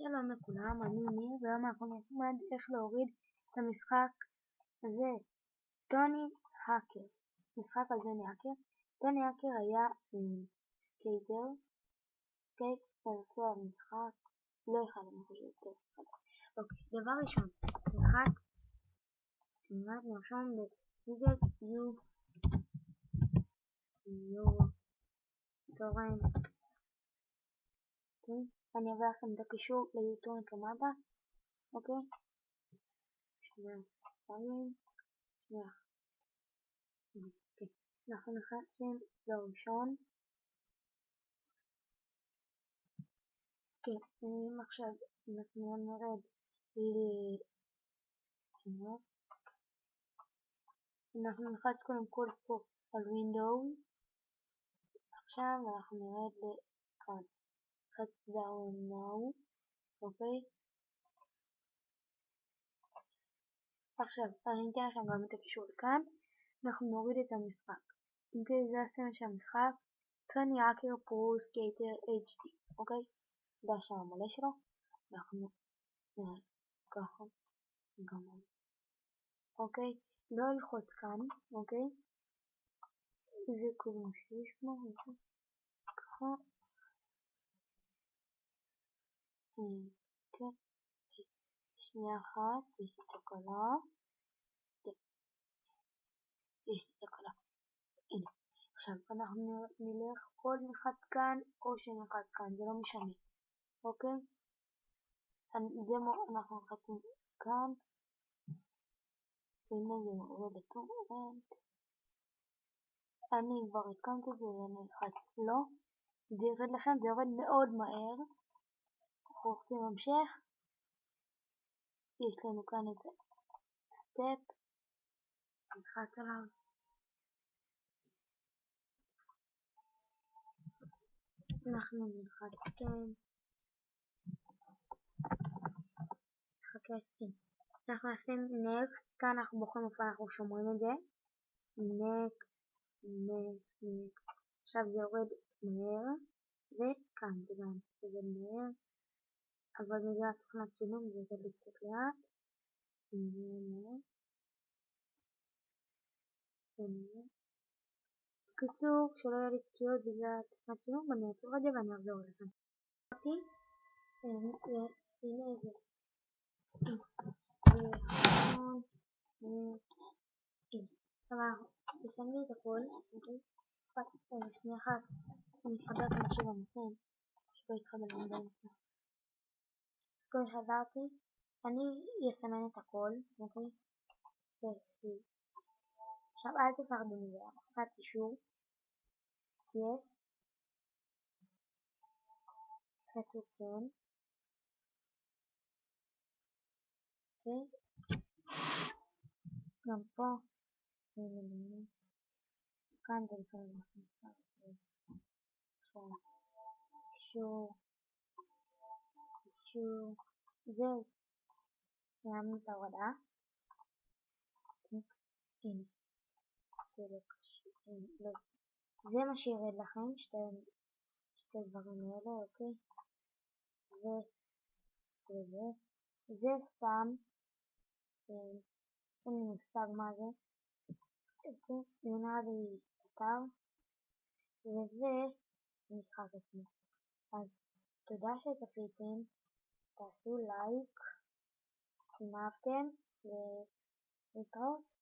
שלום לכולם, אני ניר, והיום אנחנו נלמד איך להוריד את המשחק הזה, טוני האקר. משחק על טוני האקר. טוני האקר היה סקייטר, סקייטר משחק, לא אחד אני חושבת טוב. אוקיי, דבר ראשון, משחק, נרשום בגוגל טורנט. אני אביא לכם את הקישור ליוטורנט למטה, אוקיי? אנחנו נכנסים לראשון. כן, עכשיו אנחנו נרד אנחנו נלחץ קודם כל פה על Windows. עכשיו אנחנו נרד לכאן, נלחץ down now, אוקיי? עכשיו אני אתן לכם גם את הקישור לכאן. אנחנו נוריד את המשחק, אוקיי? זה השם של המשחק, טוני האקר פרו סקייטר HD, אוקיי? זה השם המלא שלו. אנחנו ככה גם אוקיי, לא ללחוץ כאן, אוקיי? זה קוראים שיש כמו ככה. כן, שנייה אחת, יש לי תקלה. יש לי תקלה. הנה. עכשיו אנחנו נלך או נלחץ כאן או שנלחץ כאן, זה לא משנה. אוקיי? אנחנו נלחצים כאן. הנה זה עובד לטורנט. אני כבר התקנתי את זה ואני נלחץ לא. זה ירד לכם, זה יורד מאוד מהר. אנחנו רוצים המשך. יש לנו כאן את סטפ. נלחץ עליו. אנחנו נלחץ כן. חכסים. אנחנו נשים next. כאן אנחנו בוחרים איפה אנחנו שומרים את זה. next. עכשיו זה יורד מהר. וכאן זה גם יורד מהר. אבל בגלל תוכנת צילום זה יורד קצת לאט. בקיצור, שלא יהיה לי סטיות בגלל תוכנת צילום, אני אעצור את זה ואני אחזור לכם. הנה זה. תשם לי את הכל, שנייה אחת, אני אתחבר את המחשב המתן, שלא יתחבר לי באמצע. כל חזרתי, אני אסמן את הכל, אוקיי? עכשיו אל תפחדו מזה, עכשיו אישור, yes, חצו כן, אוקיי? גם פה, כאן זה לפעמים אנחנו אישור, זהו, סיימנו את ההורדה. הנה, זה מה שירד לכם, שתי דברים האלה, אוקיי? זה סתם, אין לי מושג מה זה, זה נראה לי אתר, וזה משחק עצמו. אז תודה שצפיתם, תעשו לייק אם אהבתם, ולהתראות.